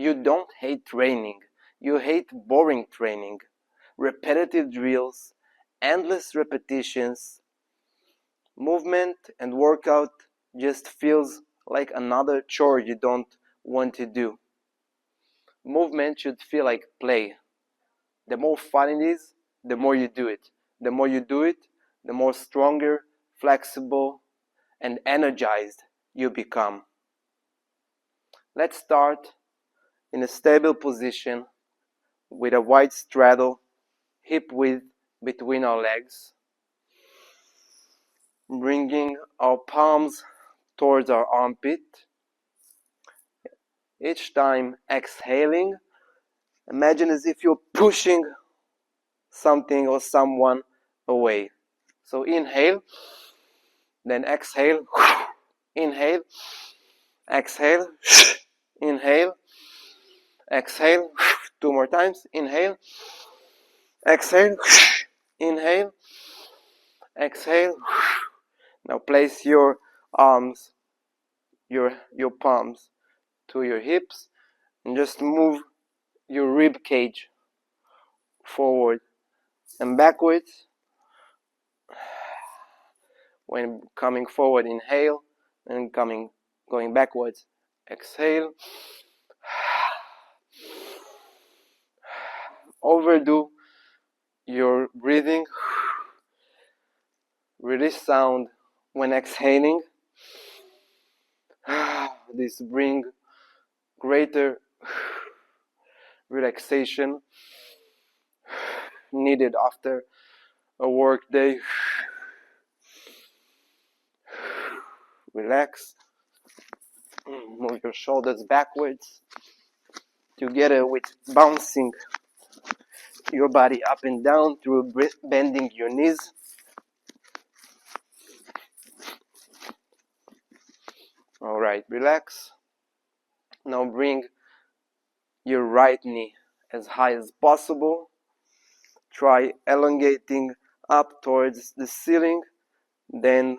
You don't hate training. You hate boring training. Repetitive drills, endless repetitions. Movement and workout just feels like another chore you don't want to do. Movement should feel like play. The more fun it is, the more you do it. The more you do it, the more stronger, flexible, and energized you become. Let's start in a stable position with a wide straddle, hip width between our legs, bringing our palms towards our armpit. Each time exhaling, imagine as if you're pushing something or someone away. So inhale, then exhale, inhale, exhale, inhale, exhale, 2 more times, inhale, exhale, inhale, exhale. Now place your arms, your palms to your hips and just move your rib cage forward and backwards. When coming forward, inhale, and going backwards, exhale. Overdo your breathing. Release sound when exhaling. This brings greater relaxation needed after a work day. Relax. Move your shoulders backwards together with bouncing your body up and down through bending your knees. Alright, relax. Now bring your right knee as high as possible. Try elongating up towards the ceiling. Then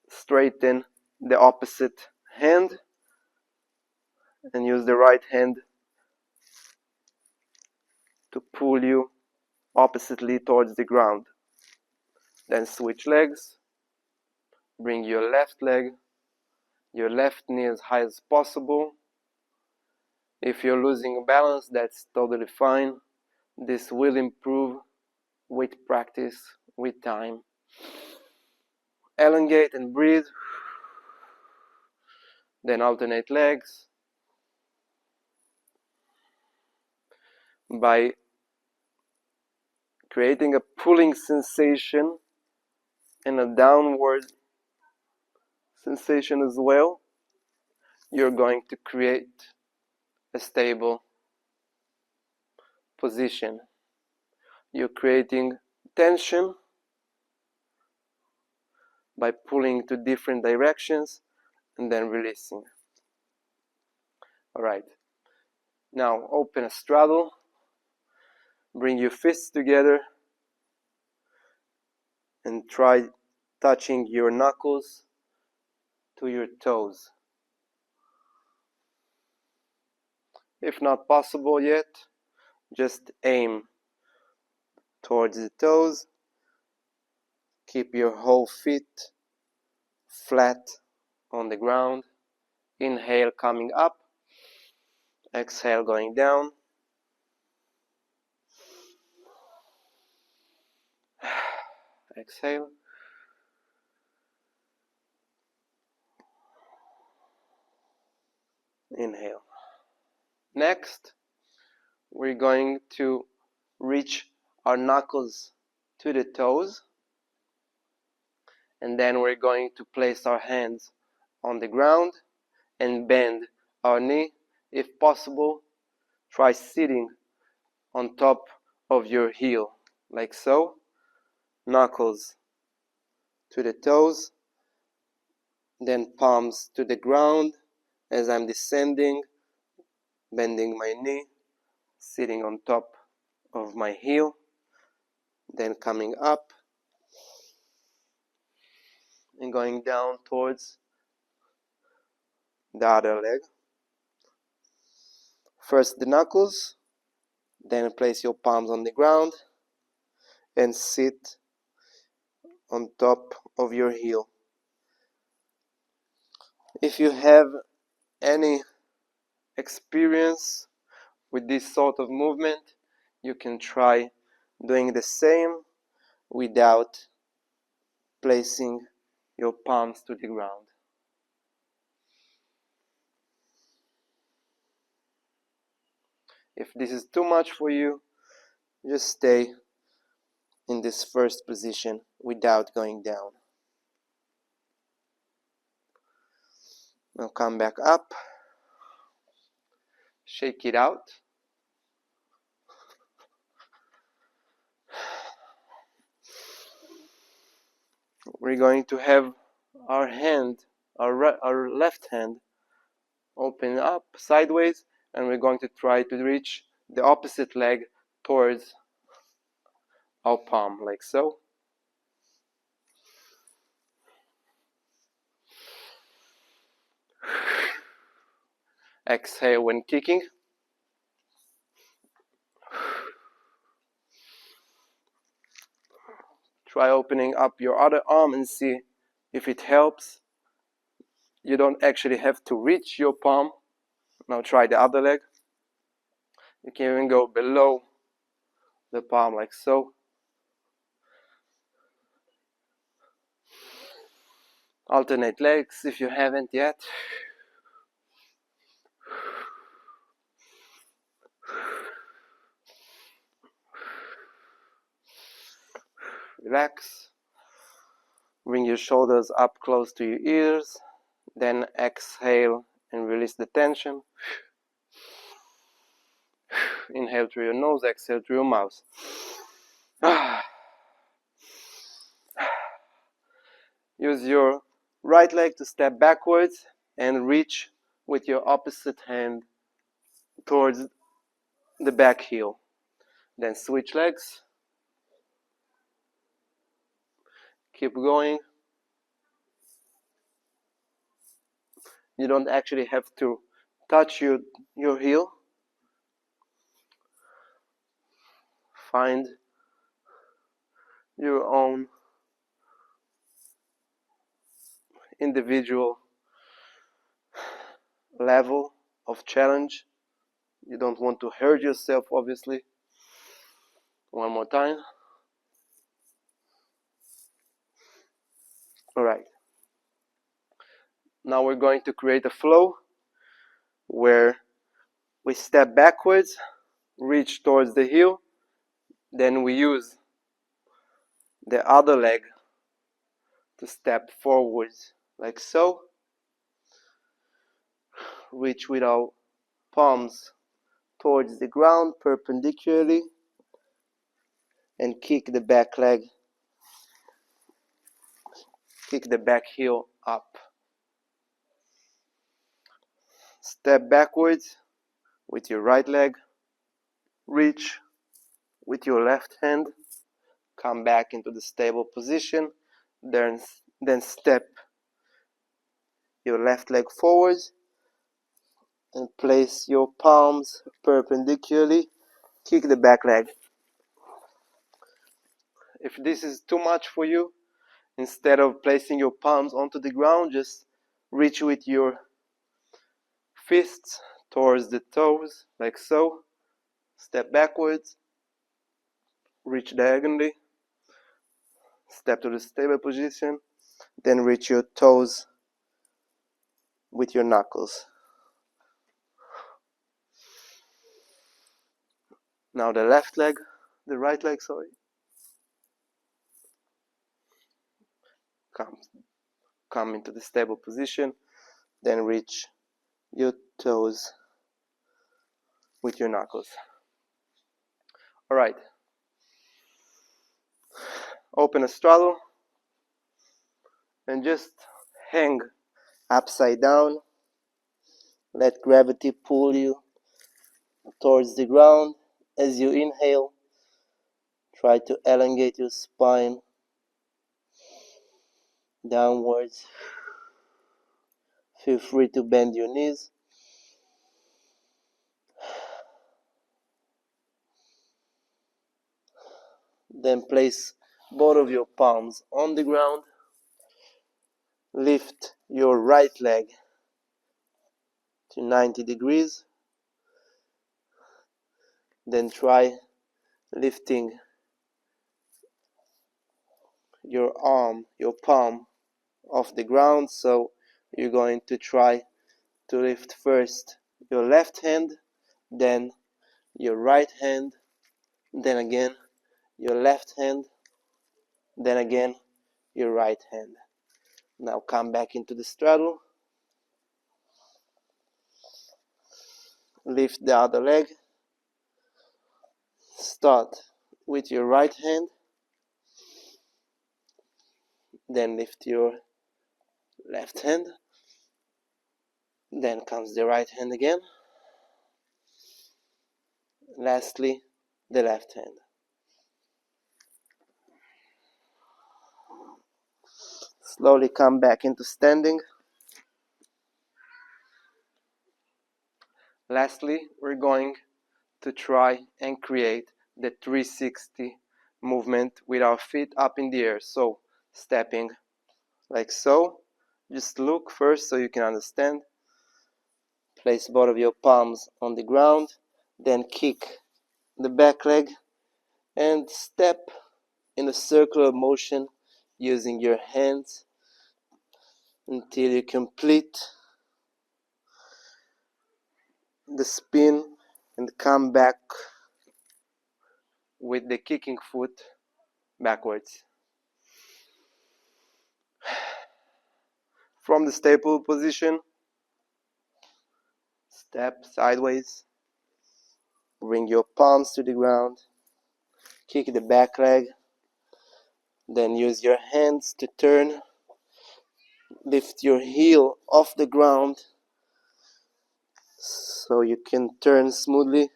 straighten the opposite hand and use the right hand to pull you oppositely towards the ground. Then switch legs. Bring your left leg, your left knee as high as possible. If you're losing balance, that's totally fine. This will improve with practice, with time. Elongate and breathe. Then alternate legs. By creating a pulling sensation and a downward sensation as well, you're going to create a stable position. You're creating tension by pulling to different directions and then releasing. Alright, now open a straddle, bring your fists together and try touching your knuckles to your toes. If not possible yet, just aim towards the toes. Keep your whole feet flat on the ground. Inhale coming up, exhale going down. Exhale. Inhale. Next, we're going to reach our knuckles to the toes, and then we're going to place our hands on the ground and bend our knee. If possible, try sitting on top of your heel, like so. Knuckles to the toes, then palms to the ground as I'm descending, bending my knee, sitting on top of my heel, then coming up and going down towards the other leg. First the knuckles, then place your palms on the ground and sit on top of your heel. If you have any experience with this sort of movement, you can try doing the same without placing your palms to the ground. If this is too much for you, just stay in this first position without going down. Now come back up, shake it out. We're going to have our hand, our left hand, open up sideways, and we're going to try to reach the opposite leg towards our palm, like so. Exhale when kicking. Try opening up your other arm and see if it helps. You don't actually have to reach your palm. Now try the other leg. You can even go below the palm, like so. Alternate legs if you haven't yet. Relax. Bring your shoulders up close to your ears. Then exhale and release the tension. Inhale through your nose, exhale through your mouth. Use your right leg to step backwards and reach with your opposite hand towards the back heel. Then switch legs. Keep going. You don't actually have to touch your heel. Find your own individual level of challenge. You don't want to hurt yourself, obviously. One more time. Alright. Now we're going to create a flow where we step backwards, reach towards the heel, then we use the other leg to step forwards, like so. Reach with our palms towards the ground perpendicularly and kick the back leg, kick the back heel up. Step backwards with your right leg, reach with your left hand, come back into the stable position, then step your left leg forwards and place your palms perpendicularly, kick the back leg. If this is too much for you, instead of placing your palms onto the ground, just reach with your fists towards the toes, like so. Step backwards, reach diagonally, step to the stable position, then reach your toes with your knuckles. Now the right leg, come into the stable position, then reach your toes with your knuckles. Alright, open a straddle and just hang upside down. Let gravity pull you towards the ground. As you inhale, try to elongate your spine downwards. Feel free to bend your knees. Then place both of your palms on the ground. Lift your right leg to 90 degrees. Then try lifting your palm off the ground. So you're going to try to lift first your left hand, then your right hand, then again your left hand, then again your right hand. Now come back into the straddle. Lift the other leg. Start with your right hand, then lift your left hand, then comes the right hand again, lastly the left hand. Slowly come back into standing. Lastly, we're going to try and create the 360 movement with our feet up in the air. So stepping like so. Just look first so you can understand. Place both of your palms on the ground, then kick the back leg and step in a circular motion using your hands until you complete the spin and come back with the kicking foot backwards. From the staple position, step sideways, bring your palms to the ground, kick the back leg, then use your hands to turn, lift your heel off the ground so you can turn smoothly,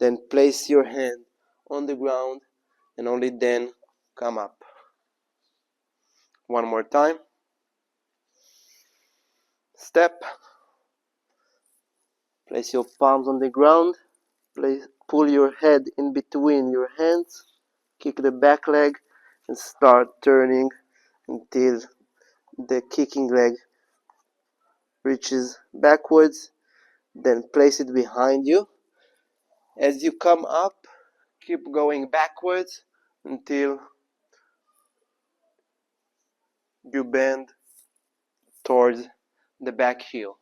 then place your hand on the ground and only then come up. One more time. Step, place your palms on the ground, pull your head in between your hands, kick the back leg and start turning until the kicking leg reaches backwards, then place it behind you. As you come up, keep going backwards until you bend towards the back heel.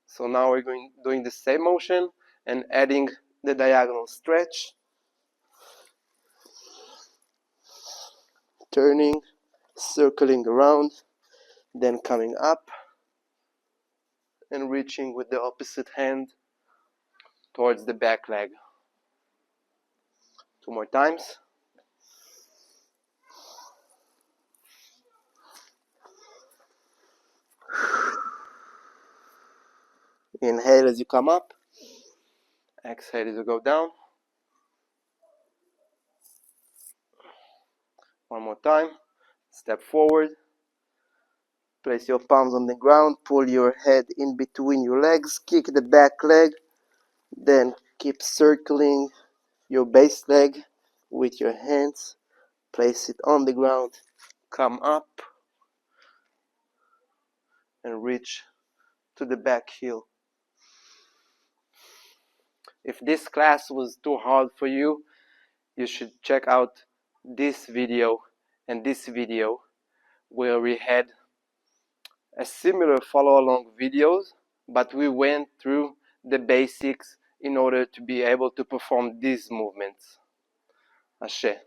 So now we're doing the same motion and adding the diagonal stretch, turning, circling around, then coming up and reaching with the opposite hand towards the back leg. Two more times. Inhale as you come up, exhale as you go down. One more time. Step forward, place your palms on the ground, pull your head in between your legs, kick the back leg, then keep circling your base leg with your hands, place it on the ground, come up and reach to the back heel. If this class was too hard for you, you should check out this video and this video where we had a similar follow-along videos, but we went through the basics in order to be able to perform these movements. Ashe.